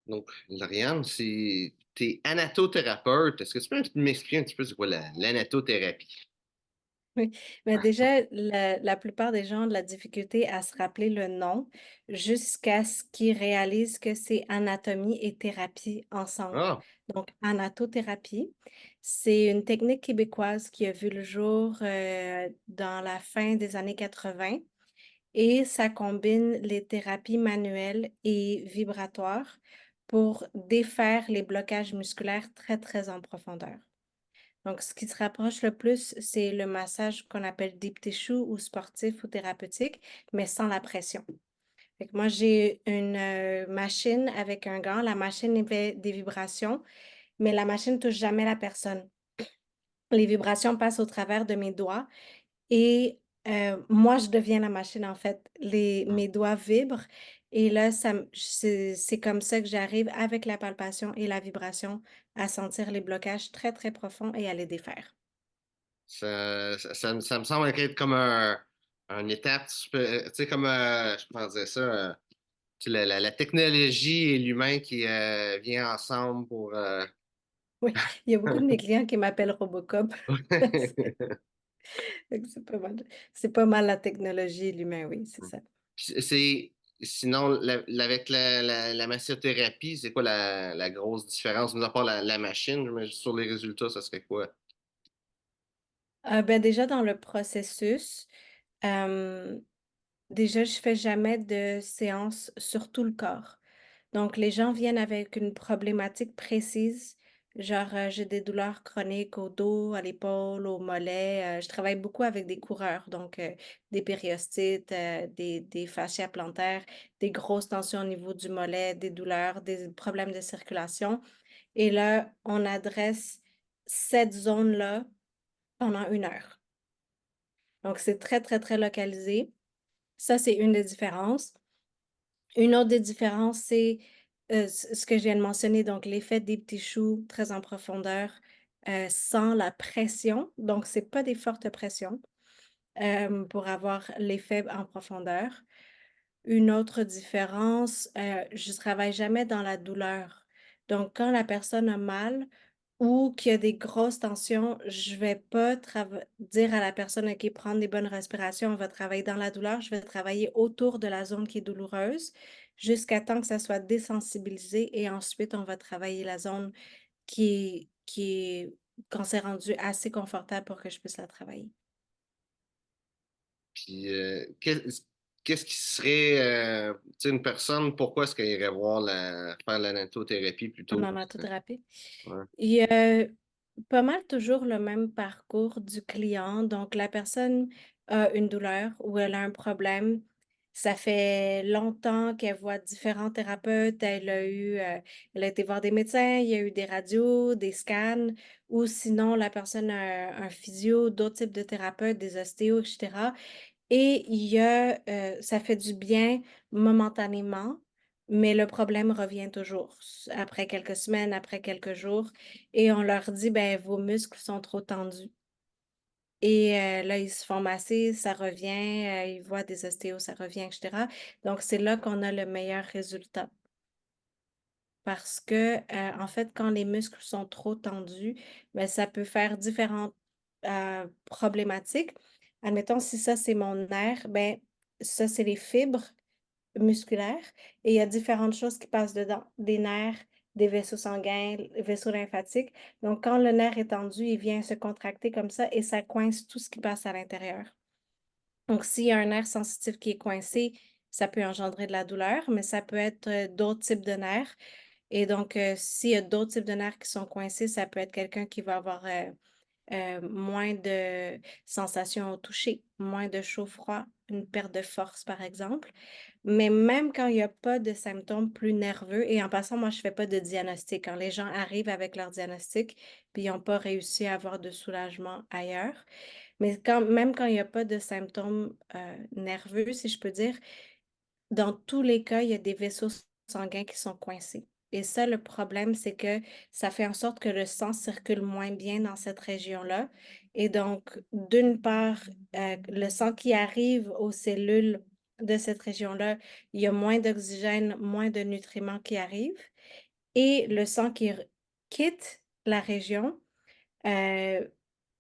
Donc, Lauriane, t'es anatothérapeute. Est-ce que tu peux m'expliquer un petit peu c'est quoi l'anatothérapie? Oui, mais déjà, la plupart des gens ont de la difficulté à se rappeler le nom jusqu'à ce qu'ils réalisent que c'est anatomie et thérapie ensemble. Ah, Donc, anatothérapie, c'est une technique québécoise qui a vu le jour dans la fin des années 80 et ça combine les thérapies manuelles et vibratoires pour défaire les blocages musculaires très, très en profondeur. Donc, ce qui se rapproche le plus, c'est le massage qu'on appelle deep tissue ou sportif ou thérapeutique, mais sans la pression. Fait que moi, j'ai une machine avec un gant. La machine émet des vibrations, mais la machine ne touche jamais la personne. Les vibrations passent au travers de mes doigts et moi, je deviens la machine, en fait. Mes doigts vibrent et là, c'est comme ça que j'arrive, avec la palpation et la vibration, à sentir les blocages très, très profonds et à les défaire. ça me semble être comme un étape, tu sais, comme, je pense dire ça, tu sais, la technologie et l'humain qui vient ensemble pour... Oui, il y a beaucoup de mes clients qui m'appellent Robocop. C'est pas mal. C'est pas mal la technologie et l'humain, oui, c'est ça. C'est, sinon, avec la massothérapie, c'est quoi la grosse différence, mis à part la machine, mais sur les résultats, ça serait quoi? Ben déjà dans le processus, euh, déjà je fais jamais de séance sur tout le corps. Donc les gens viennent avec une problématique précise, genre j'ai des douleurs chroniques au dos, à l'épaule, au mollet. Je travaille beaucoup avec des coureurs, donc des périostites, des fascias plantaires, des grosses tensions au niveau du mollet, des douleurs, des problèmes de circulation. Et là, on adresse cette zone-là pendant 1 heure. Donc, c'est très, très, très localisé. Ça, c'est une des différences. Une autre des différences, c'est ce que je viens de mentionner, donc l'effet des petits choux très en profondeur, sans la pression. Donc, c'est pas des fortes pressions pour avoir l'effet en profondeur. Une autre différence, je travaille jamais dans la douleur. Donc, quand la personne a mal ou qu'il y a des grosses tensions, je vais pas dire à la personne, OK, prendre des bonnes respirations, on va travailler dans la douleur. Je vais travailler autour de la zone qui est douloureuse jusqu'à temps que ça soit désensibilisé et ensuite on va travailler la zone qui est quand c'est rendu assez confortable pour que je puisse la travailler. Puis, qu'est-ce qui serait, tu sais, une personne, pourquoi est-ce qu'elle irait voir faire l'anatothérapie En plutôt? orthothérapie. Ouais. Il y a pas mal toujours le même parcours du client. Donc, la personne a une douleur ou elle a un problème. Ça fait longtemps qu'elle voit différents thérapeutes. Elle a été voir des médecins, il y a eu des radios, des scans, ou sinon la personne a un physio, d'autres types de thérapeutes, des ostéos, etc. Et ça fait du bien momentanément, mais le problème revient toujours après quelques semaines, après quelques jours, et on leur dit, ben, vos muscles sont trop tendus. Et là, ils se font masser, ça revient, ils voient des ostéos, ça revient, etc. Donc, c'est là qu'on a le meilleur résultat. Parce que, en fait, quand les muscles sont trop tendus, ben, ça peut faire différentes problématiques. Admettons, si ça, c'est mon nerf, ben, ça, c'est les fibres musculaires. Et il y a différentes choses qui passent dedans, des nerfs, des vaisseaux sanguins, vaisseaux lymphatiques. Donc, quand le nerf est tendu, il vient se contracter comme ça et ça coince tout ce qui passe à l'intérieur. Donc, s'il y a un nerf sensitif qui est coincé, ça peut engendrer de la douleur, mais ça peut être d'autres types de nerfs. Et donc, s'il y a d'autres types de nerfs qui sont coincés, ça peut être quelqu'un qui va avoir moins de sensations au toucher, moins de chaud-froid, une perte de force, par exemple. Mais même quand il n'y a pas de symptômes plus nerveux, et en passant, moi, je ne fais pas de diagnostic. Quand les gens arrivent avec leur diagnostic, puis ils n'ont pas réussi à avoir de soulagement ailleurs. Mais même quand il n'y a pas de symptômes nerveux, si je peux dire, dans tous les cas, il y a des vaisseaux sanguins qui sont coincés. Et ça, le problème, c'est que ça fait en sorte que le sang circule moins bien dans cette région-là. Et donc, d'une part, le sang qui arrive aux cellules de cette région-là, il y a moins d'oxygène, moins de nutriments qui arrivent et le sang qui quitte la région, euh,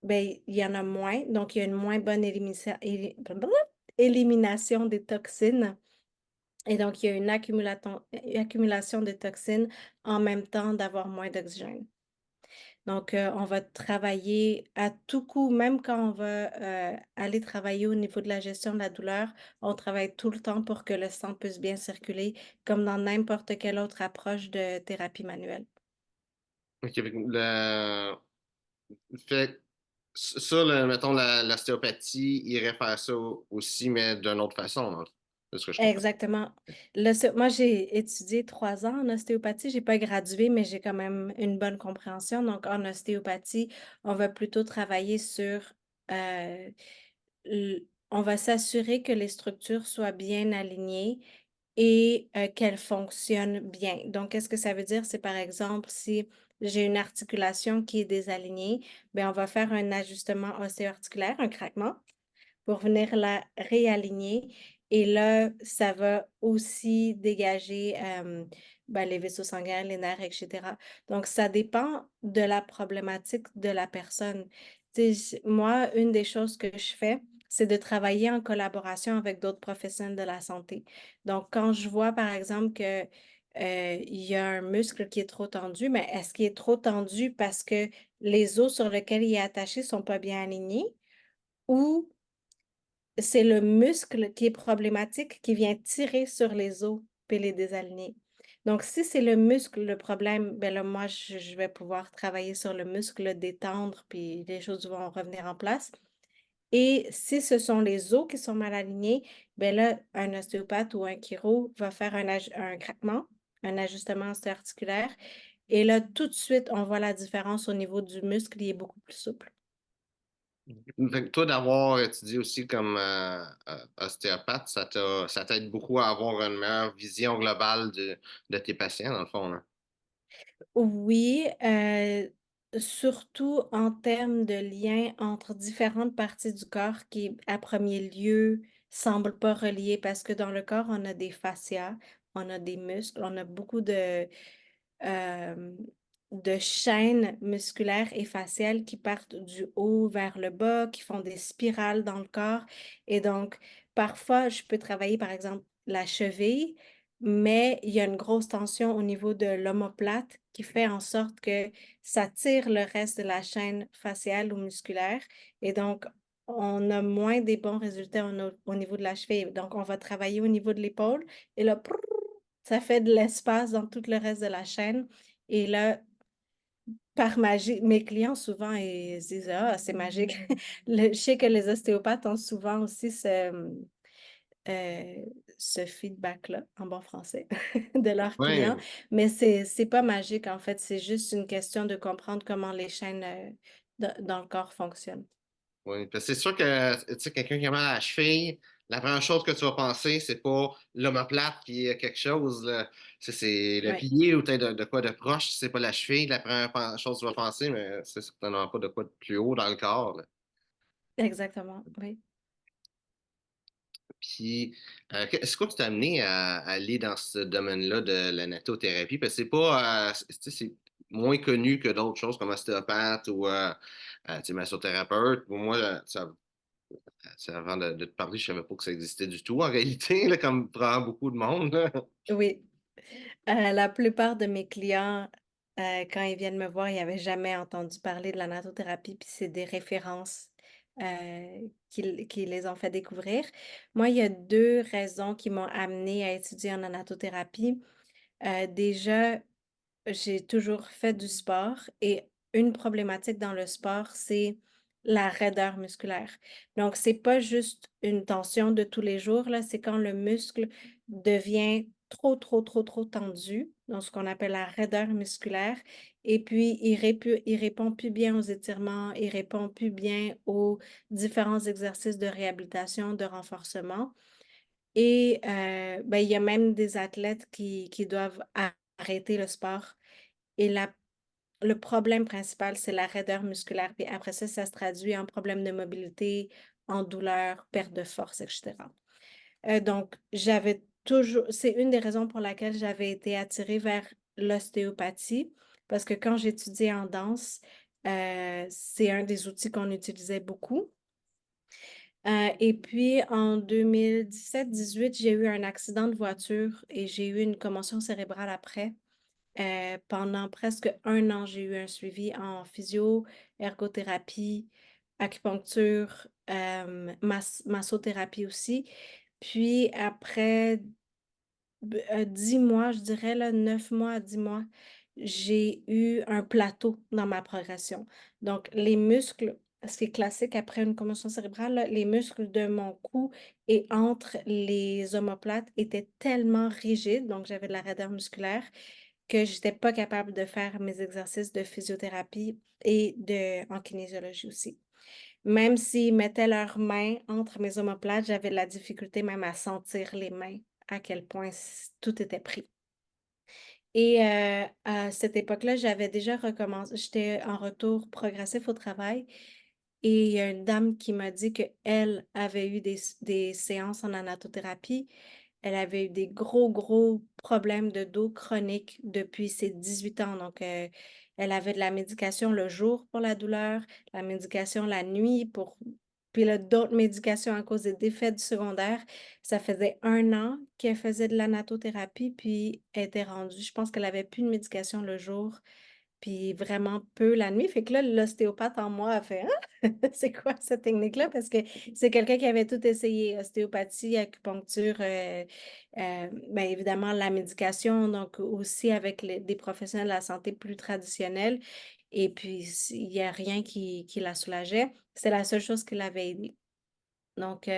ben, il y en a moins, donc il y a une moins bonne élimination des toxines. Et donc, il y a une accumulation de toxines en même temps d'avoir moins d'oxygène. Donc, on va travailler à tout coup, même quand on va aller travailler au niveau de la gestion de la douleur, on travaille tout le temps pour que le sang puisse bien circuler, comme dans n'importe quelle autre approche de thérapie manuelle. Ok, fait, ça, mettons, l'ostéopathie irait faire ça aussi, mais d'une autre façon, hein. C'est ce que je comprends. Exactement. Moi, j'ai étudié 3 ans en ostéopathie. J'ai pas gradué, mais j'ai quand même une bonne compréhension. Donc, en ostéopathie, on va plutôt travailler sur, euh, on va s'assurer que les structures soient bien alignées et qu'elles fonctionnent bien. Donc, qu'est-ce que ça veut dire? C'est par exemple, si j'ai une articulation qui est désalignée, ben, on va faire un ajustement ostéo-articulaire, un craquement pour venir la réaligner. Et là, ça va aussi dégager ben, les vaisseaux sanguins, les nerfs, etc. Donc, ça dépend de la problématique de la personne. Tu sais, moi, une des choses que je fais, c'est de travailler en collaboration avec d'autres professionnels de la santé. Donc, quand je vois, par exemple, que il y a un muscle qui est trop tendu, mais est-ce qu'il est trop tendu parce que les os sur lesquels il est attaché sont pas bien alignés ou c'est le muscle qui est problématique, qui vient tirer sur les os puis les désaligner. Donc, si c'est le muscle le problème, ben là, moi, je vais pouvoir travailler sur le muscle, le détendre, puis les choses vont revenir en place. Et si ce sont les os qui sont mal alignés, ben là, un ostéopathe ou un chiro va faire un craquement, un ajustement ostéo-articulaire. Et là, tout de suite, on voit la différence au niveau du muscle, il est beaucoup plus souple. Fait que toi, d'avoir étudié aussi comme ostéopathe, ça t'aide beaucoup à avoir une meilleure vision globale de tes patients, dans le fond, là. Oui, surtout en termes de lien entre différentes parties du corps qui, à premier lieu, semblent pas reliées parce que dans le corps, on a des fascias, on a des muscles, on a beaucoup euh, de chaînes musculaires et faciales qui partent du haut vers le bas, qui font des spirales dans le corps. Et donc, parfois, je peux travailler, par exemple, la cheville, mais il y a une grosse tension au niveau de l'omoplate qui fait en sorte que ça tire le reste de la chaîne faciale ou musculaire. Et donc, on a moins des bons résultats au niveau de la cheville. Donc, on va travailler au niveau de l'épaule et là, prrr, ça fait de l'espace dans tout le reste de la chaîne. Et là, par magie, mes clients souvent ils se disent, ah, c'est magique. Je sais que les ostéopathes ont souvent aussi ce feedback-là, en bon français, de leurs clients. Ouais, Mais c'est pas magique, en fait. C'est juste une question de comprendre comment les chaînes dans le corps fonctionnent. ouais. Parce que c'est sûr que, tu sais, quelqu'un qui a mal à la cheville, la première chose que tu vas penser, c'est pas l'omoplate puis quelque chose, là. C'est le Oui, pilier ou peut-être de quoi de proche, c'est pas la cheville, la première chose que tu vas penser, mais c'est certainement pas de quoi de plus haut dans le corps, là. exactement. Oui. Puis, est-ce que tu t'es amené à aller dans ce domaine-là de la nattothérapie? Parce que c'est pas, tu sais, c'est moins connu que d'autres choses comme ostéopathe ou tu sais, massothérapeute. Pour moi, avant de te parler, je savais pas que ça existait du tout en réalité, là, comme prend beaucoup de monde, là. Oui. La plupart de mes clients, quand ils viennent me voir, ils n'avaient jamais entendu parler de la nattothérapie, puis c'est des références qui les ont fait découvrir. Moi, il y a 2 raisons qui m'ont amenée à étudier en nattothérapie. Déjà, j'ai toujours fait du sport et une problématique dans le sport, c'est la raideur musculaire. Donc, c'est pas juste une tension de tous les jours, là, c'est quand le muscle devient trop, trop, trop, trop tendu, donc ce qu'on appelle la raideur musculaire, et puis il répond plus bien aux étirements, il répond plus bien aux différents exercices de réhabilitation, de renforcement. Et ben, il y a même des athlètes qui doivent arrêter le sport et le problème principal, c'est la raideur musculaire. Puis après ça se traduit en problème de mobilité, en douleur, perte de force, etc. Donc j'avais toujours c'est une des raisons pour laquelle j'avais été attirée vers l'ostéopathie, parce que quand j'étudiais en danse, c'est un des outils qu'on utilisait beaucoup. Et puis en 2017-18, j'ai eu un accident de voiture et j'ai eu une commotion cérébrale après. Pendant presque 1 an, j'ai eu un suivi en physio, ergothérapie, acupuncture, massothérapie aussi. Puis après 10 mois, je dirais là, 9 mois à 10 mois, j'ai eu un plateau dans ma progression. Donc les muscles, ce qui est classique après une commotion cérébrale, là, les muscles de mon cou et entre les omoplates étaient tellement rigides, donc j'avais de la raideur musculaire, que j'étais pas capable de faire mes exercices de physiothérapie et en kinésiologie aussi. Même s'ils mettaient leurs mains entre mes omoplates, j'avais de la difficulté même à sentir les mains, à quel point tout était pris. Et à cette époque-là, j'avais déjà recommencé, j'étais en retour progressif au travail et il y a une dame qui m'a dit qu'elle avait eu des séances en anatothérapie. Elle avait eu des gros, gros problèmes de dos chroniques depuis ses 18 ans. Donc, elle avait de la médication le jour pour la douleur, la médication la nuit puis là, d'autres médications à cause des défaites du secondaire. Ça faisait 1 an qu'elle faisait de l'anatothérapie, puis elle était rendue, je pense qu'elle avait plus de médication le jour, puis vraiment peu la nuit. Fait que là, l'ostéopathe en moi a fait: «Hein? C'est quoi cette technique-là?» Parce que c'est quelqu'un qui avait tout essayé, ostéopathie, acupuncture, ben, évidemment la médication, donc aussi avec des professionnels de la santé plus traditionnels et puis il y a rien qui la soulageait. C'est la seule chose qui l'avait aidée. Donc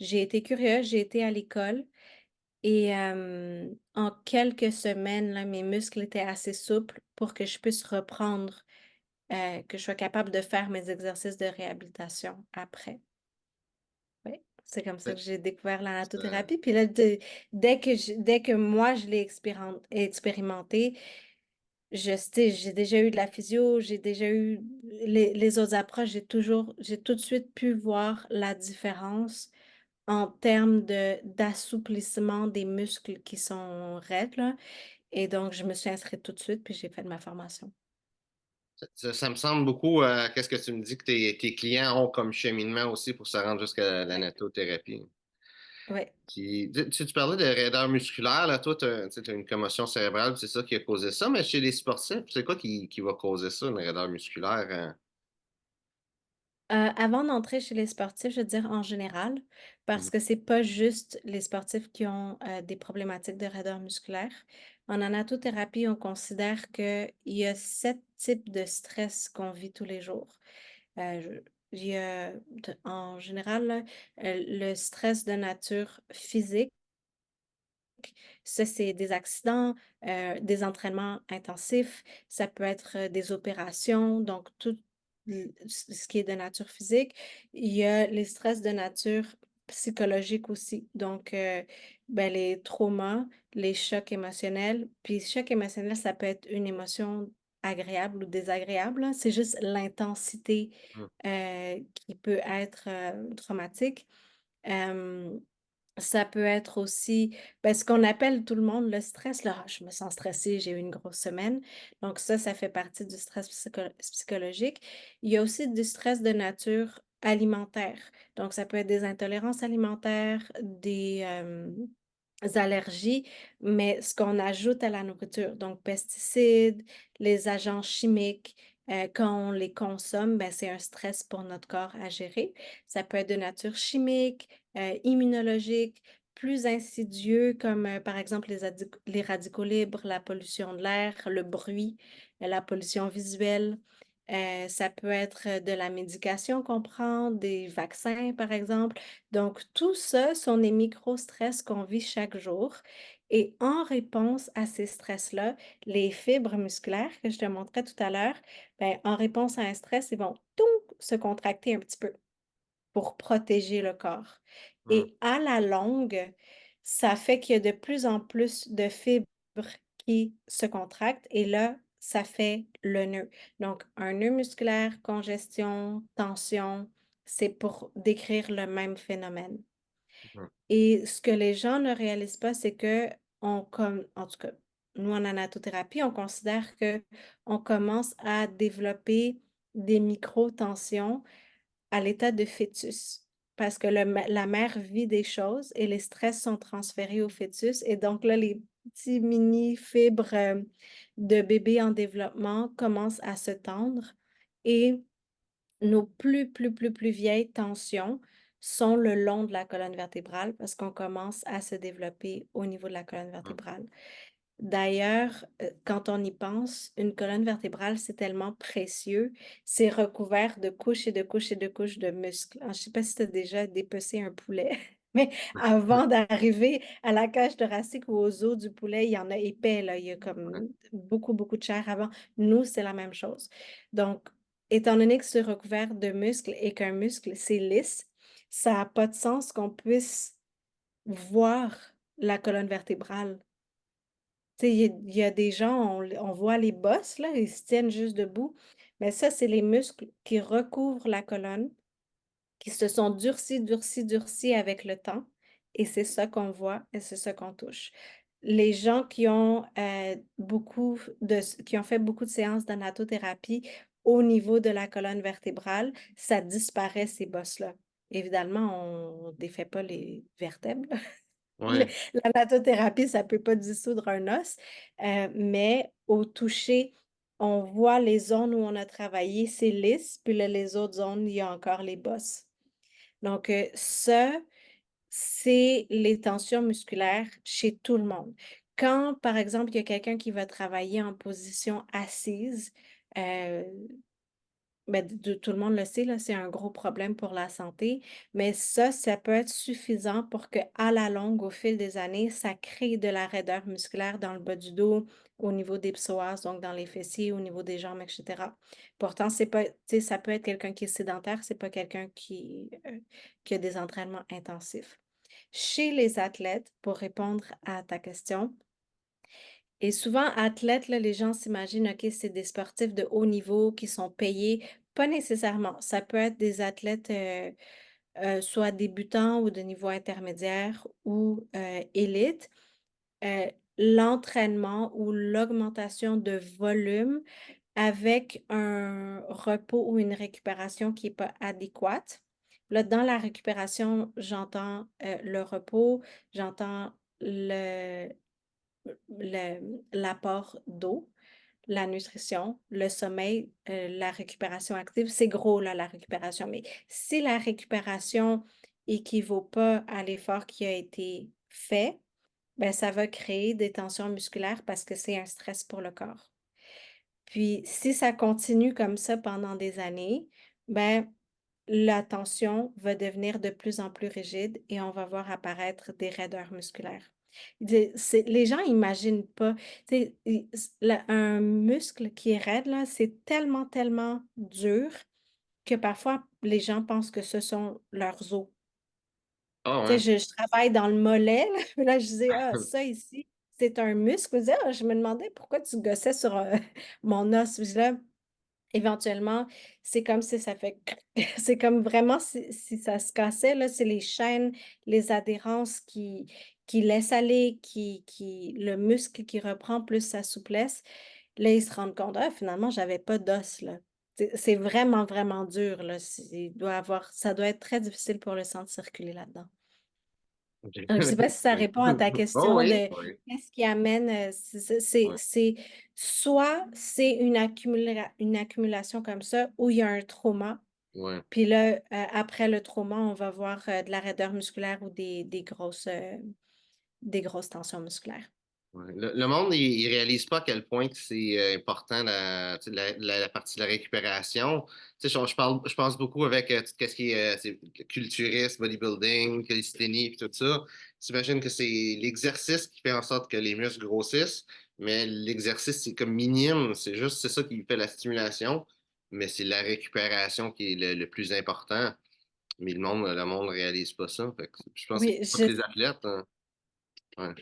j'ai été curieuse, j'ai été à l'école et en quelques semaines, là, mes muscles étaient assez souples pour que je puisse reprendre, que je sois capable de faire mes exercices de réhabilitation après. Oui, c'est comme ça Fait que j'ai découvert la que, euh, nattothérapie. Puis là, dès que moi je l'ai expérimenté, tu sais, j'ai déjà eu de la physio, j'ai déjà eu les autres approches, j'ai tout de suite pu voir la différence en termes d'assouplissement des muscles qui sont raides, là, et donc je me suis inscrite tout de suite, puis j'ai fait ma formation. ça me semble beaucoup qu'est-ce que tu me dis que tes clients ont comme cheminement aussi pour se rendre jusqu'à la Ouais, nattothérapie. ouais. Puis, tu parlais de raideur musculaire, là, toi, tu as une commotion cérébrale, c'est ça qui a causé ça, mais chez les sportifs, c'est quoi qui va causer ça, une raideur musculaire? Avant d'entrer chez les sportifs, je veux dire en général, parce Mhm. que c'est pas juste les sportifs qui ont, des problématiques de raideur musculaire. En anatothérapie, on considère qu'il y a 7 types de stress qu'on vit tous les jours. Je il y a en général, là, le stress de nature physique. Ça, c'est des accidents, des entraînements intensifs, ça peut être, des opérations, donc tout ce qui est de nature physique. Il y a les stress de nature psychologique aussi, donc ben, les traumas, les chocs émotionnels. Puis choc émotionnel, ça peut être une émotion agréable ou désagréable, là, c'est juste l'intensité, qui peut être, traumatique. Hem Ça peut être aussi, ben, ce qu'on appelle tout le monde le stress, là: «Ah, je me sens stressée, j'ai eu une grosse semaine». Donc ça fait partie du stress psychologique. Il y a aussi du stress de nature alimentaire. Donc ça peut être des intolérances alimentaires, des allergies, mais ce qu'on ajoute à la nourriture, donc pesticides, les agents chimiques, quand on les consomme, ben, c'est un stress pour notre corps à gérer. Ça peut être de nature chimique, immunologique, plus insidieux comme, par exemple les radicaux libres, la pollution de l'air, le bruit, la pollution visuelle. Ça peut être, de la médication qu'on prend, des vaccins, par exemple. Donc tout ça sont des micro-stress qu'on vit chaque jour et en réponse à ces stress-là, les fibres musculaires que je te montrais tout à l'heure, ben, en réponse à un stress, ils vont tounk se contracter un petit peu pour protéger le corps Mhm. et à la longue, ça fait qu'il y a de plus en plus de fibres qui se contractent et là, ça fait le nœud. Donc un nœud musculaire, congestion, tension, c'est pour décrire le même phénomène. Ouais. Et ce que les gens ne réalisent pas, c'est que comme, en tout cas, nous en anatothérapie, on considère que on commence à développer des micro-tensions à l'état de fœtus. Parce que la mère vit des choses et les stress sont transférés au fœtus. Et donc là, les petits mini fibres de bébé en développement commencent à se tendre et nos plus vieilles tensions sont le long de la colonne vertébrale parce qu'on commence à se développer au niveau de la colonne Ouais. vertébrale. D'ailleurs, quand on y pense, une colonne vertébrale, c'est tellement précieux, c'est recouvert de couches et de couches et de couches de muscles. Alors, je ne sais pas si tu as déjà dépecé un poulet, mais avant d'arriver à la cage thoracique ou aux os du poulet, il y en a épais, là. Il y a Ouais. comme beaucoup, beaucoup de chair avant. Nous, c'est la même chose. Donc, étant donné que c'est recouvert de muscles et qu'un muscle, c'est lisse, ça n'a pas de sens qu'on puisse voir la colonne vertébrale. Tu sais, il y a des gens, on voit les bosses, là, ils se tiennent juste debout, mais ça, c'est les muscles qui recouvrent la colonne, qui se sont durcis, durcis, durcis avec le temps, et c'est ça qu'on voit et c'est ça qu'on touche. Les gens qui ont, qui ont fait beaucoup de séances d'anatothérapie au niveau de la colonne vertébrale, ça disparaît ces bosses-là. Évidemment, on ne défait pas les vertèbres, le Ouais. la nattothérapie, ça peut pas dissoudre un os, mais au toucher, on voit les zones où on a travaillé, c'est lisse, puis là, les autres zones, il y a encore les bosses. Donc, ça, c'est les tensions musculaires chez tout le monde. Quand, par exemple, il y a quelqu'un qui va travailler en position assise, heu ben, tout le monde le sait, là, c'est un gros problème pour la santé, mais ça peut être suffisant pour que, à la longue, au fil des années, ça crée de la raideur musculaire dans le bas du dos, au niveau des psoas, donc dans les fessiers, au niveau des jambes, et cetera. Pourtant, c'est pas, tu sais, ça peut être quelqu'un qui est sédentaire, c'est pas quelqu'un qui a des entraînements intensifs. Chez les athlètes, pour répondre à ta question, et souvent, athlètes, là, les gens s'imaginent, OK, c'est des sportifs de haut niveau qui sont payés. Pas nécessairement. Ça peut être des athlètes, soit débutants ou de niveau intermédiaire ou élite. Euh, L'entraînement ou l'augmentation de volume avec un repos ou une récupération qui n'est pas adéquate. Là, dans la récupération, j'entends le repos, j'entends l'apport d'eau, la nutrition, le sommeil, la récupération active. C'est gros, là, la récupération. Mais si la récupération équivaut pas à l'effort qui a été fait, ben, ça va créer des tensions musculaires parce que c'est un stress pour le corps. Puis, si ça continue comme ça pendant des années, ben, la tension va devenir de plus en plus rigide et on va voir apparaître des raideurs musculaires. Les gens imaginent pas, tu sais, un muscle qui est raide, là, c'est tellement, tellement dur que parfois les gens pensent que ce sont leurs os. Ah Tu ouais. sais, je travaille dans le mollet, là, puis là, je disais, ah, ça ici, c'est un muscle. Je me demandais pourquoi tu gossais sur mon os. Puis là, éventuellement, c'est comme si ça fait c'est comme vraiment si ça se cassait, là, c'est les chaînes, les adhérences qui laissent aller, qui le muscle qui reprend plus sa souplesse. Là, ils se rendent compte: «Ah, finalement, j'avais pas d'os, là». C'est vraiment, vraiment dur, là. Ça doit être très difficile pour le sang de circuler là-dedans. Je ne sais pas si ça Oui. répond à ta Oh question oui, de oui, qu'est-ce qui amène, oui, c'est soit c'est une accumulation comme ça où il y a un trauma, oui. puis là, après le trauma, on va voir, de la raideur musculaire ou des grosses tensions musculaires. Ouais. Le monde, il réalise pas à quel point que c'est important tu sais, la partie de la récupération. Tu sais, je pense beaucoup avec tout ce qui est culturiste, bodybuilding, calisthénie, puis tout ça. T'imagines que c'est l'exercice qui fait en sorte que les muscles grossissent, mais l'exercice, c'est comme minime. C'est ça qui fait la stimulation, mais c'est la récupération qui est le plus important. Mais le monde réalise pas ça. Fait que je pense que Oui, c'est pas que les athlètes, hein. Ouais.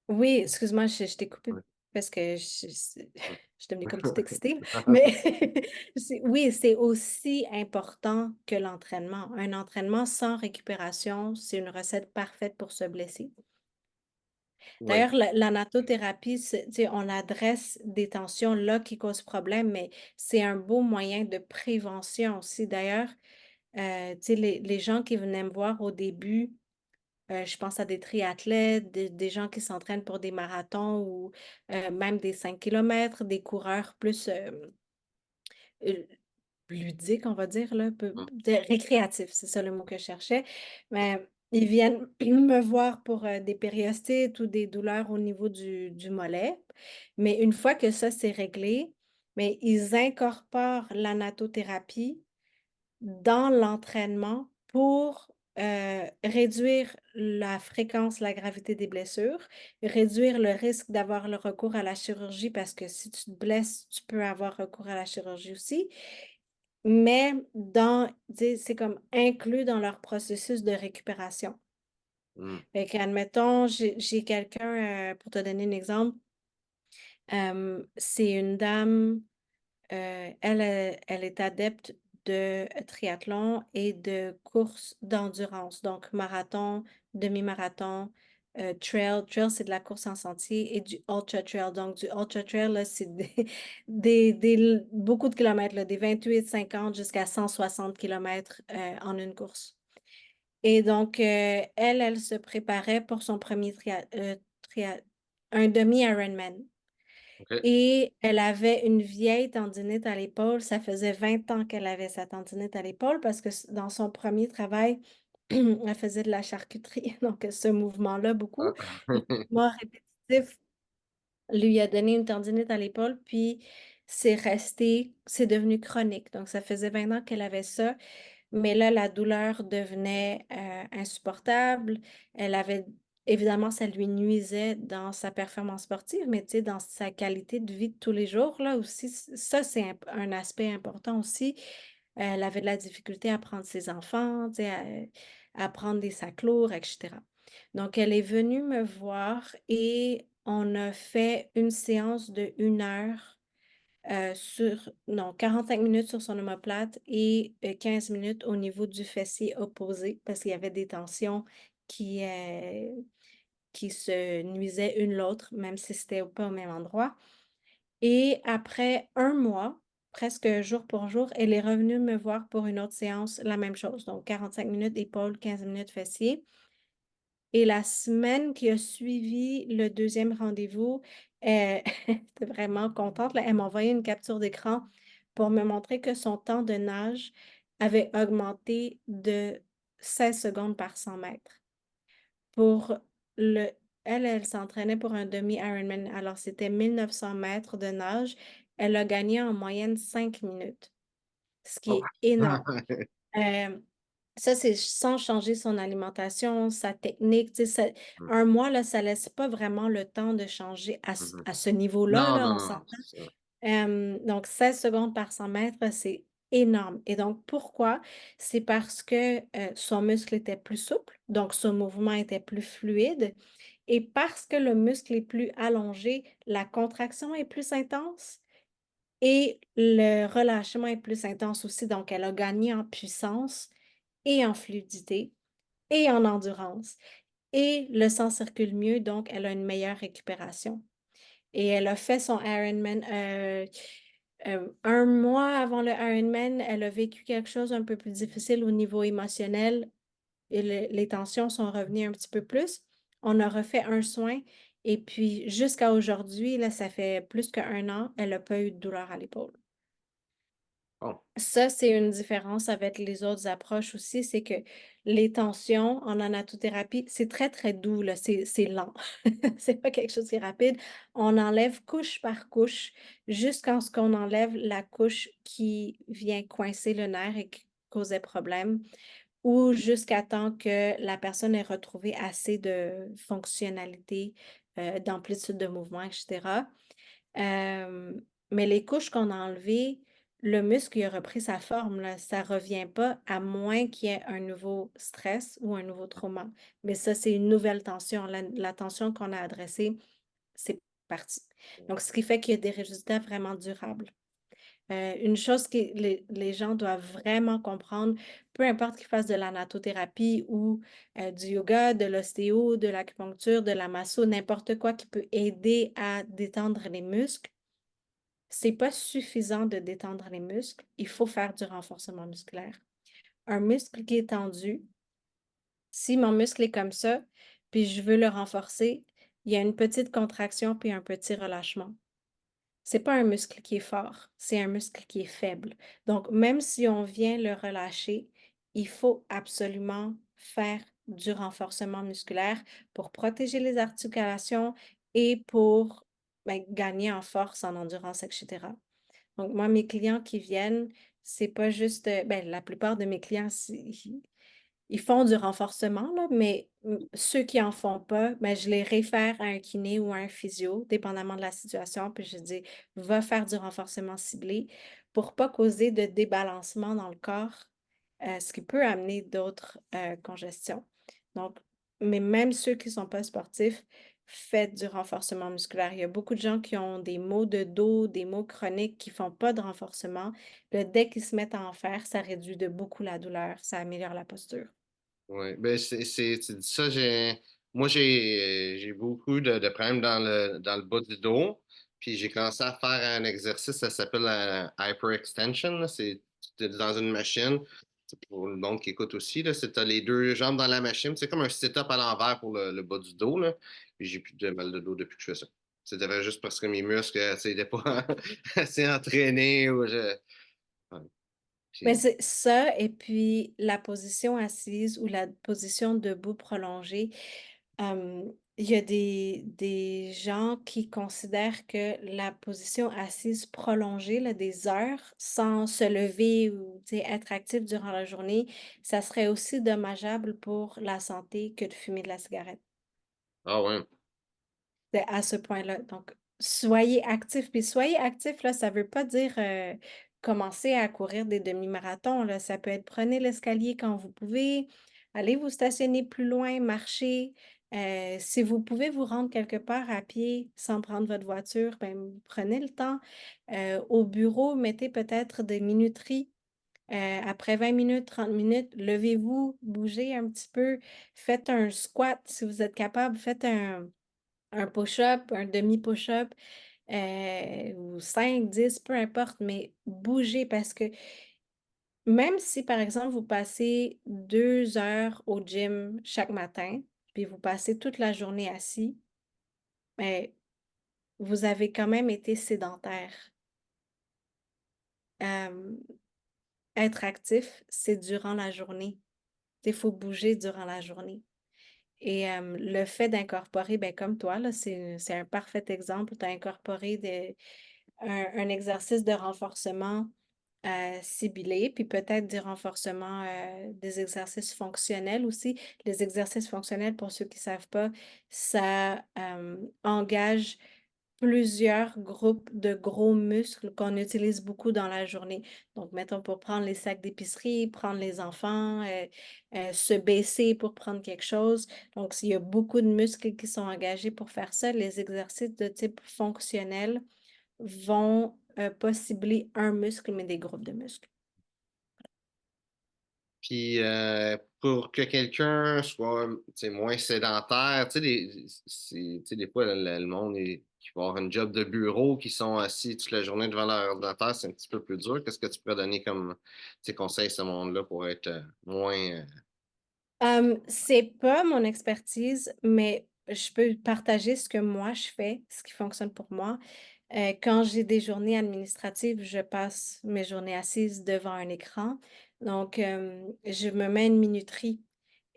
oui, excuse-moi, je t'ai coupé. parce que Mmh. je suis devenue comme toute excitée, mais oui, c'est aussi important que l'entraînement. Un entraînement sans récupération, c'est une recette parfaite pour se blesser. Ouais. D'ailleurs, la nattothérapie, tu sais, on adresse des tensions là qui causent problème, mais c'est un beau moyen de prévention aussi. D'ailleurs, tu sais, les gens qui venaient me voir au début, je pense à des triathlètes, des gens qui s'entraînent pour des marathons ou, même des 5 kilomètres, des coureurs plus, heu, ludiques, on va dire là, peu Mmh. de récréatifs, c'est ça le mot que je cherchais. Mais ils viennent me voir pour, des périostites ou des douleurs au niveau du mollet. Mais une fois que ça c'est réglé, mais ils incorporent la nattothérapie dans l'entraînement pour, réduire la fréquence, la gravité des blessures, réduire le risque d'avoir le recours à la chirurgie parce que si tu te blesses, tu peux avoir recours à la chirurgie aussi, mais dans tu sais, c'est comme inclus dans leur processus de récupération. Mmh. Fait qu'admettons, j'ai quelqu'un, pour te donner un exemple, c'est une dame. Elle est adepte de triathlon et de courses d'endurance, donc marathon, demi-marathon, trail. Trail, c'est de la course en sentier et du ultra trail. Donc du ultra trail, là, c'est des beaucoup de kilomètres, là, des 28-50 jusqu'à 160 kilomètres, en une course. Et donc, elle se préparait pour son premier tria un demi-Ironman. OK. Et elle avait une vieille tendinite à l'épaule. Ça faisait 20 ans qu'elle avait sa tendinite à l'épaule parce que dans son premier travail, elle faisait de la charcuterie. Donc, ce mouvement-là, beaucoup, Ah. le mouvement répétitif lui a donné une tendinite à l'épaule, puis c'est devenu chronique. Donc, ça faisait 20 ans qu'elle avait ça. Mais là, la douleur devenait, insupportable. Elle avait évidemment, ça lui nuisait dans sa performance sportive, mais tu sais, dans sa qualité de vie de tous les jours, là aussi, ça, c'est un aspect important aussi. Elle avait de la difficulté à prendre ses enfants, tu sais, à prendre des sacs lourds, et cetera. Donc, elle est venue me voir et on a fait une séance de 1 heure. Sur non, 45 minutes sur son omoplate et 15 minutes au niveau du fessier opposé parce qu'il y avait des tensions qui, qui se nuisaient une l'autre, même si c'était pas au même endroit. Et après 1 mois, presque jour pour jour, elle est revenue me voir pour une autre séance, la même chose, donc 45 minutes épaules, 15 minutes fessier. Et la semaine qui a suivi le deuxième rendez-vous, j'étais vraiment contente, là. Elle m'a envoyé une capture d'écran pour me montrer que son temps de nage avait augmenté de 16 secondes par 100 mètres. Pour le elle s'entraînait pour un demi-Ironman, alors c'était 1 900 mètres de nage. Elle a gagné en moyenne 5 minutes, ce qui Oh. est énorme. Hem, Ça, c'est sans changer son alimentation, sa technique, tu sais, ça Mmh. 1 mois, là, ça laisse pas vraiment le temps de changer Mmh mh. à ce niveau-là, Non, là, non, on non, non, s'entend. c'est ça. Donc 16 secondes par 100 mètres, c'est énorme et donc pourquoi? C'est parce que, son muscle était plus souple, donc son mouvement était plus fluide et parce que le muscle est plus allongé, la contraction est plus intense et le relâchement est plus intense aussi, donc elle a gagné en puissance et en fluidité et en endurance et le sang circule mieux, donc elle a une meilleure récupération et elle a fait son Ironman, 1 mois avant le Ironman, elle a vécu quelque chose un peu plus difficile au niveau émotionnel et les tensions sont revenues un petit peu plus. On a refait un soin et puis jusqu'à aujourd'hui, là, ça fait plus qu'1 an, elle a pas eu de douleur à l'épaule. Oh. Ça, c'est une différence avec les autres approches aussi, c'est que les tensions en anatothérapie, c'est très, très doux, là, c'est lent. C'est pas quelque chose qui est rapide. On enlève couche par couche jusqu'à ce qu'on enlève la couche qui vient coincer le nerf et qui causait problème ou jusqu'à temps que la personne ait retrouvé assez de fonctionnalité, d'amplitude de mouvement et cetera. Mais les couches qu'on a enlevées, le muscle, il a repris sa forme, là. Ça revient pas à moins qu'il y ait un nouveau stress ou un nouveau trauma. Mais ça, c'est une nouvelle tension. La tension qu'on a adressée, c'est partie. Donc, ce qui fait qu'il y a des résultats vraiment durables. Une chose que les gens doivent vraiment comprendre, peu importe qu'ils fassent de la nattothérapie ou du yoga, de l'ostéo, de l'acupuncture, de la masso, n'importe quoi qui peut aider à détendre les muscles, c'est pas suffisant de détendre les muscles, il faut faire du renforcement musculaire. Un muscle qui est tendu, si mon muscle est comme ça, puis je veux le renforcer, il y a une petite contraction puis un petit relâchement. C'est pas un muscle qui est fort, c'est un muscle qui est faible. Donc, même si on vient le relâcher, il faut absolument faire du renforcement musculaire pour protéger les articulations et pour gagner en force, en endurance, etc. Donc, moi, mes clients qui viennent, c'est pas juste, la plupart de mes clients, ils font du renforcement, là, mais ceux qui en font pas, je les réfère à un kiné ou à un physio, dépendamment de la situation, puis je dis, va faire du renforcement ciblé pour pas causer de débalancement dans le corps, ce qui peut amener d'autres congestions. Donc, mais même ceux qui sont pas sportifs, faites du renforcement musculaire. Il y a beaucoup de gens qui ont des maux de dos, des maux chroniques qui font pas de renforcement. Là, dès qu'ils se mettent à en faire, ça réduit de beaucoup la douleur, ça améliore la posture. Oui, ben tu dis ça, j'ai beaucoup de problèmes dans le bas du dos. Puis j'ai commencé à faire un exercice, ça s'appelle la hyperextension, là. C'est dans une machine. C'est pour le monde qui écoute aussi, là. C'est t'as les deux jambes dans la machine. C'est comme un sit-up à l'envers pour le bas du dos, là. Puis j'ai plus de mal de dos depuis que je fais ça. C'était juste parce que mes muscles, tu sais, n'étaient pas assez entraînés ou ouais. Mais Puis- c'est ça, et puis la position assise ou la position debout prolongée. Il y a des gens qui considèrent que la position assise prolongée, là, des heures, sans se lever ou tu sais, être actif durant la journée, ça serait aussi dommageable pour la santé que de fumer de la cigarette. Ah ouais. C'est à ce point-là. Donc, soyez actifs. Puis soyez actifs, là, ça veut pas dire commencer à courir des demi-marathons, là. Ça peut être prenez l'escalier quand vous pouvez, allez vous stationner plus loin, marcher. Si vous pouvez vous rendre quelque part à pied sans prendre votre voiture, ben, prenez le temps. Au bureau, mettez peut-être des minuteries. Après 20 minutes, 30 minutes, levez-vous, bougez un petit peu, faites un squat si vous êtes capable, faites un push-up, un demi-push-up, ou 5, 10, peu importe, mais bougez parce que même si, par exemple, vous passez 2 heures au gym chaque matin, puis vous passez toute la journée assis, ben, vous avez quand même été sédentaire. Hem, Être actif, c'est durant la journée. Il faut bouger durant la journée. Et le fait d'incorporer, ben, comme toi, là, c'est un parfait exemple. Tu as incorporé un exercice de renforcement ciblé, puis peut-être des renforcements, des exercices fonctionnels aussi. Les exercices fonctionnels, pour ceux qui ne savent pas, ça engage plusieurs groupes de gros muscles qu'on utilise beaucoup dans la journée. Donc, mettons, pour prendre les sacs d'épicerie, prendre les enfants, se baisser pour prendre quelque chose. Donc, s'il y a beaucoup de muscles qui sont engagés pour faire ça, les exercices de type fonctionnel vont pas cibler un muscle, mais des groupes de muscles. Puis pour que quelqu'un soit tu sais, moins sédentaire, tu sais, des fois, le monde qui va avoir un job de bureau, qui sont assis toute la journée devant leur ordinateur, c'est un petit peu plus dur. Qu'est-ce que tu pourrais donner comme tu sais, conseil à ce monde-là pour être moins. C'est pas mon expertise, mais je peux partager ce que moi je fais, ce qui fonctionne pour moi. Quand j'ai des journées administratives, je passe mes journées assises devant un écran. Donc, je me mets une minuterie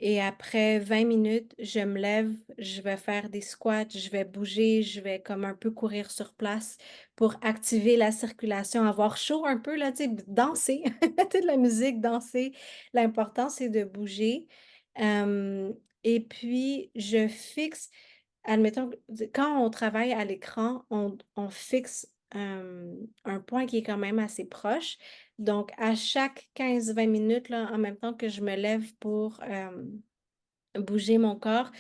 et après 20 minutes, je me lève, je vais faire des squats, je vais bouger, je vais comme un peu courir sur place pour activer la circulation, avoir chaud un peu, là, tu sais, danser, tu sais, de la musique, danser. L'important, c'est de bouger. Et puis, je fixe. Admettons, quand on travaille à l'écran, on fixe un point qui est quand même assez proche. Donc, à chaque 15-20 minutes, là, en même temps que je me lève pour bouger mon corps,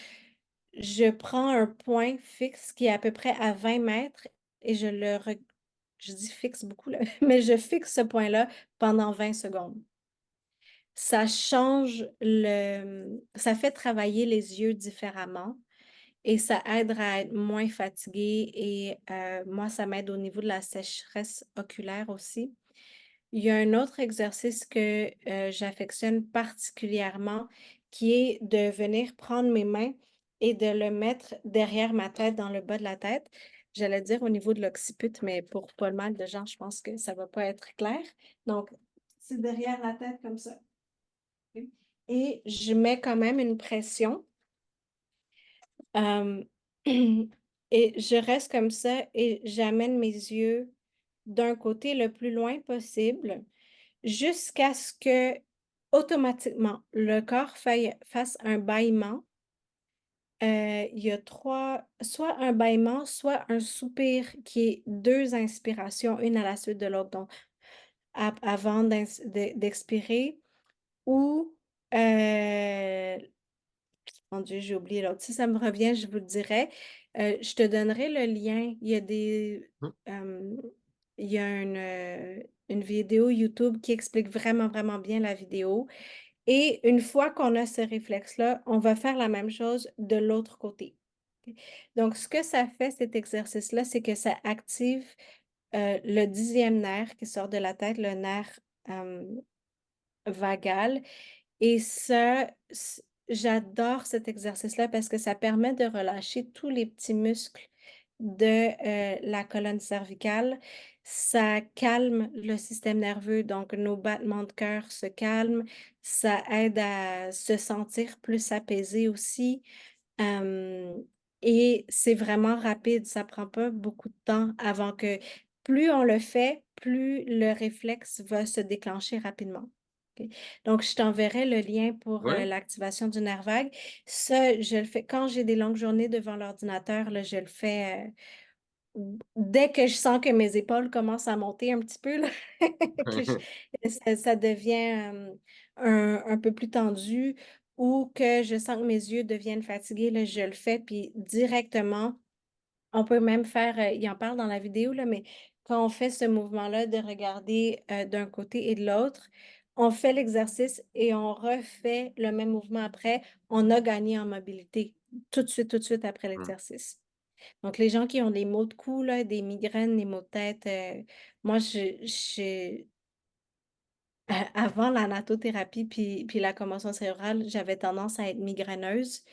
je prends un point fixe qui est à peu près à 20 mètres et je dis fixe beaucoup là, mais je fixe ce point-là pendant 20 secondes. Ça change ça fait travailler les yeux différemment et ça aide à être moins fatigué et moi, ça m'aide au niveau de la sécheresse oculaire aussi. Il y a un autre exercice que, j'affectionne particulièrement qui est de venir prendre mes mains et de le mettre derrière ma tête, dans le bas de la tête. J'allais dire au niveau de l'occiput, mais pour pas mal de gens, je pense que ça va pas être clair. Donc, c'est derrière la tête comme ça. OK? Et je mets quand même une pression, hem, et je reste comme ça et j'amène mes yeux d'un côté le plus loin possible jusqu'à ce que, automatiquement, le corps fasse un bâillement. Il y a 3 soit un bâillement, soit un soupir qui est 2 inspirations, une à la suite de l'autre, donc avant d'expirer ou, mon Dieu, j'ai oublié l'autre. Si ça me revient, je vous le dirai. Je te donnerai le lien. Mmh. Il y a une vidéo YouTube qui explique vraiment, vraiment bien la vidéo et une fois qu'on a ce réflexe-là, on va faire la même chose de l'autre côté. OK? Donc ce que ça fait, cet exercice-là, c'est que ça active, le 10e nerf qui sort de la tête, le nerf, hem, vagal et j'adore cet exercice-là parce que ça permet de relâcher tous les petits muscles de, la colonne cervicale. Ça calme le système nerveux, donc nos battements de cœur se calment. Ça aide à se sentir plus apaisé aussi. Hem et c'est vraiment rapide, ça prend pas beaucoup de temps avant que plus on le fait, plus le réflexe va se déclencher rapidement. OK. Donc je t'enverrai le lien pour, Ouais. l'activation du nerf vague. Ça, je le fais quand j'ai des longues journées devant l'ordinateur, là, je le fais, dès que je sens que mes épaules commencent à monter un petit peu là, que ça devient, un peu plus tendu ou que je sens que mes yeux deviennent fatigués, là, je le fais, puis directement, on peut même faire, il en parle dans la vidéo là, mais quand on fait ce mouvement-là de regarder, d'un côté et de l'autre, on fait l'exercice et on refait le même mouvement après, on a gagné en mobilité tout de suite après Mmh. l'exercice. Donc les gens qui ont des maux de cou là, des migraines, des maux de tête, moi avant la nattothérapie puis la commotion cérébrale, j'avais tendance à être migraineuse,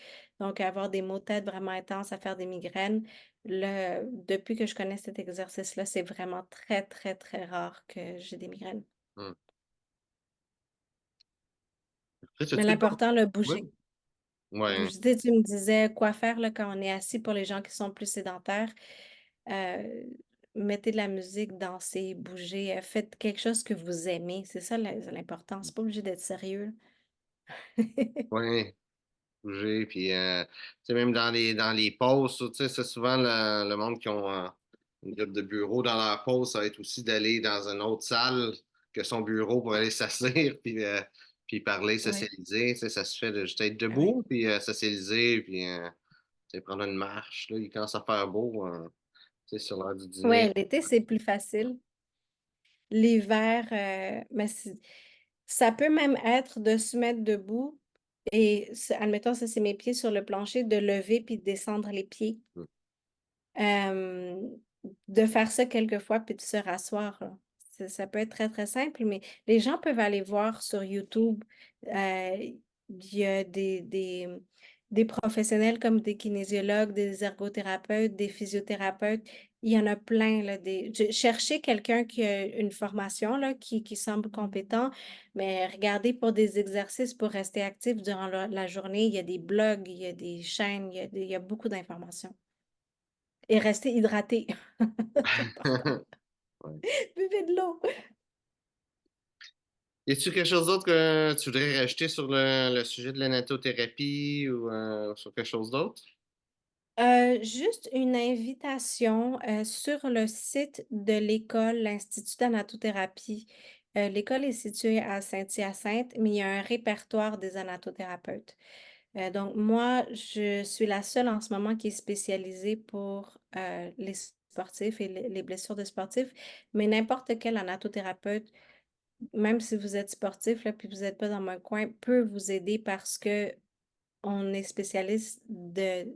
donc à avoir des maux de tête vraiment intenses, à faire des migraines. Depuis que je connais cet exercice-là, c'est vraiment très, très, très rare que j'ai des migraines. Mmh. Après, Mais as-tu d'autres l'important, le ouais, bouger. ouais. Bouger. Tu sais, tu me disais quoi faire là, quand on est assis pour les gens qui sont plus sédentaires. Mettez de la musique, dansez, bougez, faites quelque chose que vous aimez. C'est ça l'important. C'est pas obligé d'être sérieux. Ouais, bouger, puis, tu sais, même dans les pauses, tu sais, c'est souvent le monde qui ont une job de bureau dans leur pause, ça va être aussi d'aller dans une autre salle que son bureau pour aller s'asseoir, puis parler, Oui, socialiser. Tu sais, ça se fait de juste être ah oui. debout, puis socialiser, puis tu sais, prendre une marche. Là, il commence à faire beau, tu sais, sur l'heure du dîner. Ouais, l'été, c'est plus facile. L'hiver, mais ça peut même être de se mettre debout et admettons, ça, c'est mes pieds sur le plancher, de lever puis de descendre les pieds. Mm. Hem, de faire ça quelques fois puis de se rasseoir, là. Ça peut être très, très simple, mais les gens peuvent aller voir sur YouTube, il y a des professionnels comme des kinésiologues, des ergothérapeutes, des physiothérapeutes. Il y en a plein, là, cherchez quelqu'un qui a une formation, là, qui semble compétent, mais regardez pour des exercices pour rester actif durant la journée. Il y a des blogs, il y a des chaînes, il y a beaucoup d'informations. Et rester hydraté, c'est important. Ouais. Buvez de l'eau. Y a-t-il quelque chose d'autre que tu voudrais rajouter sur le sujet de la nattothérapie ou sur quelque chose d'autre? Juste une invitation, sur le site de l'école, l'Institut d'anatothérapie. L'école est située à Saint-Hyacinthe, mais il y a un répertoire des anatothérapeutes. Donc moi, je suis la seule en ce moment qui est spécialisée pour, les sportifs et les blessures de sportifs, mais n'importe quel anatothérapeute, même si vous êtes sportif là, puis vous êtes pas dans mon coin, peut vous aider parce que on est spécialiste de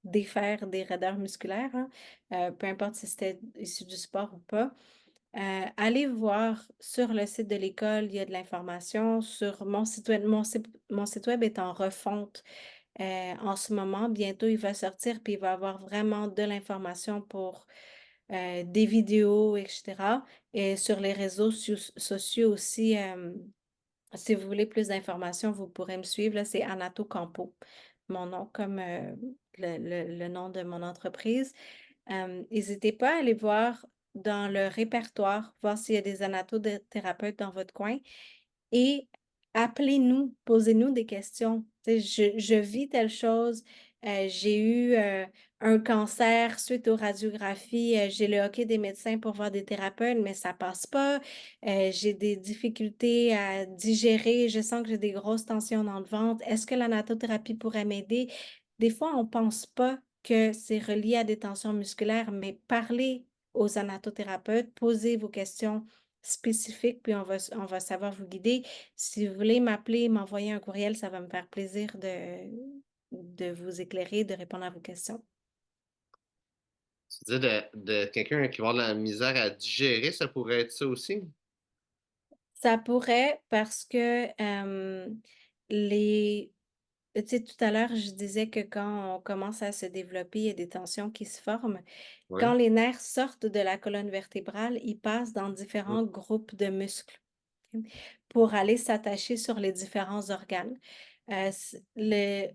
défaire des raideurs musculaires, hein, peu importe si c'était issu du sport ou pas. Allez voir sur le site de l'école, il y a de l'information. Sur mon site web, mon site web est en refonte, en ce moment. Bientôt, il va sortir, puis il va avoir vraiment de l'information pour, des vidéos et cetera, et sur les réseaux sociaux aussi, si vous voulez plus d'informations, vous pourrez me suivre, là, c'est Anato Campo, mon nom comme, le nom de mon entreprise. Hésitez pas à aller voir dans le répertoire, voir s'il y a des anatothérapeutes dans votre coin et appelez-nous, posez-nous des questions. Tu sais: «Je vis telle chose, j'ai eu, un cancer suite aux radiographies, j'ai le OK des médecins pour voir des thérapeutes, mais ça passe pas. J'ai des difficultés à digérer, je sens que j'ai des grosses tensions dans le ventre. Est-ce que la nattothérapie pourrait m'aider?» Des fois, on pense pas que c'est relié à des tensions musculaires, mais parlez aux anatothérapeutes, posez vos questions spécifiques, puis on va savoir vous guider. Si vous voulez m'appeler, m'envoyer un courriel, ça va me faire plaisir de vous éclairer, de répondre à vos questions. Tu dis de quelqu'un qui va avoir de la misère à digérer, ça pourrait être ça aussi? Ça pourrait parce que, les tu sais, tout à l'heure, je disais que quand on commence à se développer, il y a des tensions qui se forment. Quand Oui. les nerfs sortent de la colonne vertébrale, ils passent dans Mm. différents groupes de muscles, OK, pour aller s'attacher sur les différents organes. C le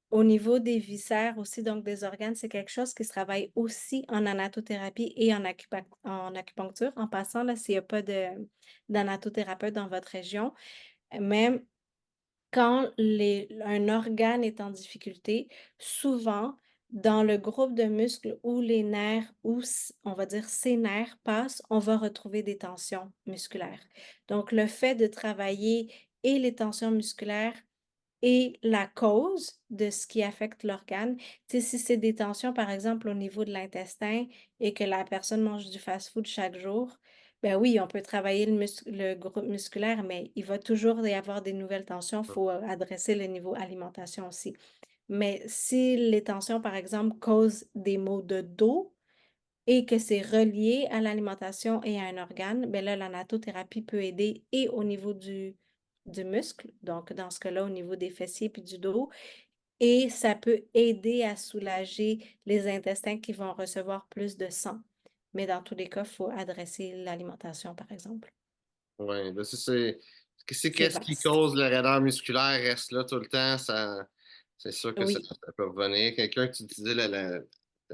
Au niveau des viscères aussi, donc des organes, c'est quelque chose qui se travaille aussi en anatothérapie et en acupuncture. En passant, là, s'il y a pas d'anatothérapeute dans votre région, mais quand un organe est en difficulté, souvent, dans le groupe de muscles où les nerfs, où on va dire ces nerfs passent, on va retrouver des tensions musculaires. Donc, le fait de travailler et les tensions musculaires et la cause de ce qui affecte l'organe. Tu sais, si c'est des tensions, par exemple, au niveau de l'intestin et que la personne mange du fast-food chaque jour, ben oui, on peut travailler le groupe musculaire, mais il va toujours y avoir des nouvelles tensions. Il faut adresser le niveau alimentation aussi. Mais si les tensions, par exemple, causent des maux de dos et que c'est relié à l'alimentation et à un organe, ben là, la nattothérapie peut aider et au niveau du muscle, donc dans ce cas-là, au niveau des fessiers puis du dos, et ça peut aider à soulager les intestins qui vont recevoir plus de sang. Mais dans tous les cas, il faut adresser l'alimentation, par exemple. Ouais, ben c'est C'est qu'est-ce qui vaste. cause le raideur musculaire reste là tout le temps, c'est sûr que Oui, ça peut revenir. Quelqu'un, tu disais,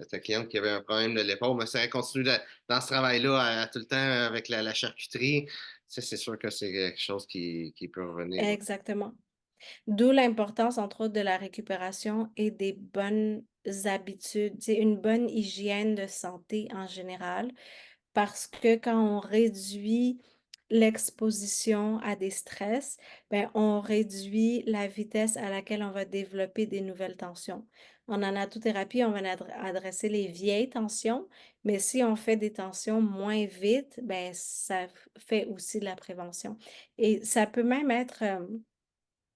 ta cliente qui avait un problème de l'épaule, mais ça elle continue dans ce travail-là tout le temps avec la charcuterie. Ça, c'est sûr que c'est quelque chose qui peut revenir. Ouais. exactement. D'où l'importance, entre autres, de la récupération et des bonnes habitudes, c'est une bonne hygiène de santé en général. Parce que quand on réduit l'exposition à des stress, ben, on réduit la vitesse à laquelle on va développer des nouvelles tensions. En anatothérapie, on va adresser les vieilles tensions, mais si on fait des tensions moins vite, ben, ça fait aussi de la prévention. Et ça peut même être,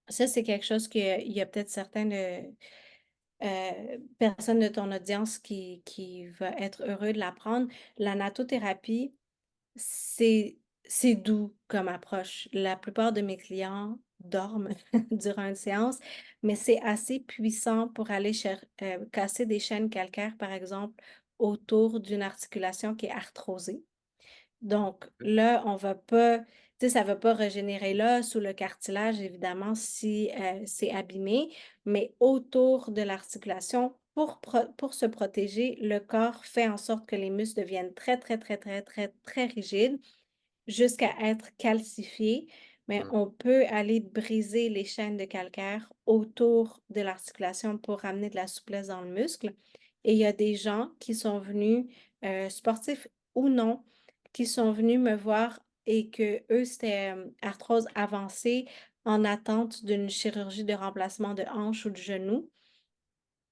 ça c'est quelque chose que il y a peut-être certaines personnes de ton audience qui va être heureux de l'apprendre. La natothérapie, c'est c'est doux comme approche. La plupart de mes clients dorment durant une séance, mais c'est assez puissant pour aller casser des chaînes calcaires, par exemple, autour d'une articulation qui est arthrosée. Donc là, on va pas, tu sais, ça va pas régénérer l'os ou le cartilage évidemment si, c'est abîmé, mais autour de l'articulation pour se protéger, le corps fait en sorte que les muscles deviennent très, très, très, très, très, très rigides jusqu'à être calcifiés, mais Mm. on peut aller briser les chaînes de calcaire autour de l'articulation pour ramener de la souplesse dans le muscle. Et il y a des gens qui sont venus, sportifs ou non, qui sont venus me voir et que eux c'était, arthrose avancée en attente d'une chirurgie de remplacement de hanche ou de genou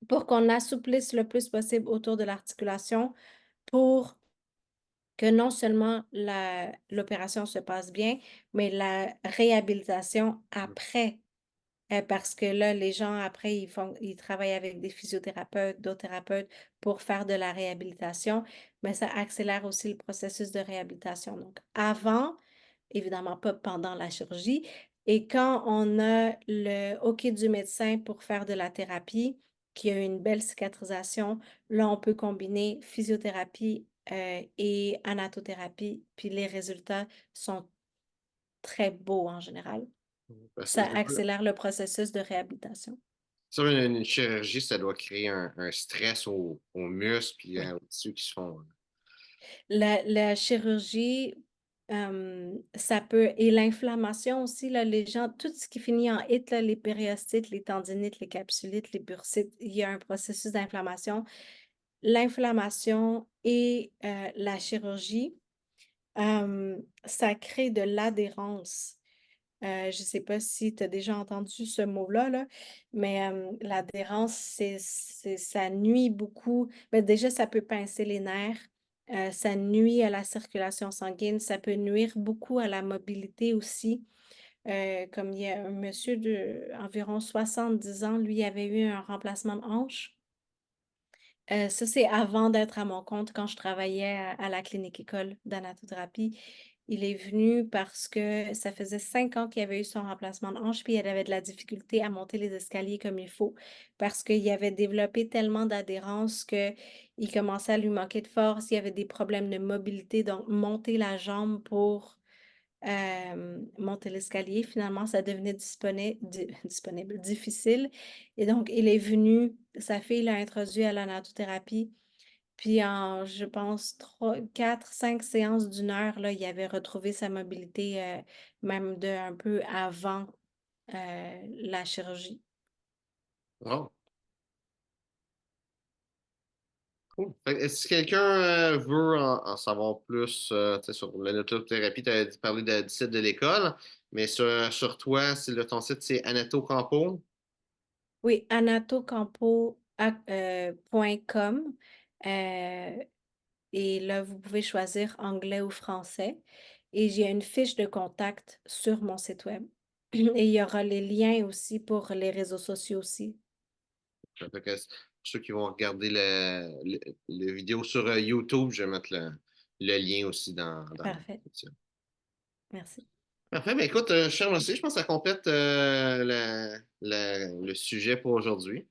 pour qu'on assouplisse le plus possible autour de l'articulation pour que non seulement l'opération se passe bien, mais la réhabilitation après. Parce que là, les gens après, ils travaillent avec des physiothérapeutes, d'autres thérapeutes pour faire de la réhabilitation, mais ça accélère aussi le processus de réhabilitation. Donc avant, évidemment pas pendant la chirurgie, et quand on a le OK du médecin pour faire de la thérapie, qui a une belle cicatrisation, là, on peut combiner physiothérapie, et anatothérapie, puis les résultats sont très beaux en général. Parce que Ça accélère le processus de réhabilitation. sur une chirurgie, ça doit créer un stress aux muscles puis Oui. aux tissus qui se font. La chirurgie, ça peut et l'inflammation aussi, là, les gens tout ce qui finit en "ite", là, les périostites, les tendinites, les capsulites, les bursites, il y a un processus d'inflammation. L'inflammation et la chirurgie, ça crée de l'adhérence. Je sais pas si tu as déjà entendu ce mot-là, là, mais l'adhérence, ça nuit beaucoup. Mais déjà, ça peut pincer les nerfs, ça nuit à la circulation sanguine, ça peut nuire beaucoup à la mobilité aussi. Comme il y a un monsieur d'environ 70 ans, lui avait eu un remplacement de hanche. Ça, c'est avant d'être à mon compte, quand je travaillais à la clinique école d'anatothérapie. Il est venu parce que ça faisait 5 ans qu'il avait eu son remplacement de hanche, puis il avait de la difficulté à monter les escaliers comme il faut, parce qu'il avait développé tellement d'adhérence qu'il commençait à lui manquer de force, il y avait des problèmes de mobilité, donc monter la jambe pour monter l'escalier, finalement, ça devenait disponible, difficile. Et donc, il est venu, sa fille l'a introduit à la nattothérapie. Puis en, je pense, 4, 5 séances d'1 heure, là, il avait retrouvé sa mobilité, même de un peu avant la chirurgie. Oh, cool. Est-ce que quelqu'un veut en savoir plus tu sais, sur l'anatothérapie? Tu as parlé du site de l'école, mais sur toi, ton site, c'est Anato Campo. Oui, anatocampo.com. Et là, vous pouvez choisir anglais ou français. Et j'ai une fiche de contact sur mon site web. Et il y aura les liens aussi pour les réseaux sociaux aussi. Fait que pour ceux qui vont regarder le vidéo sur YouTube, je vais mettre le lien aussi dans la Parfait. description. Merci. Parfait. Ben écoute, Charles aussi, je pense que ça complète le sujet pour aujourd'hui.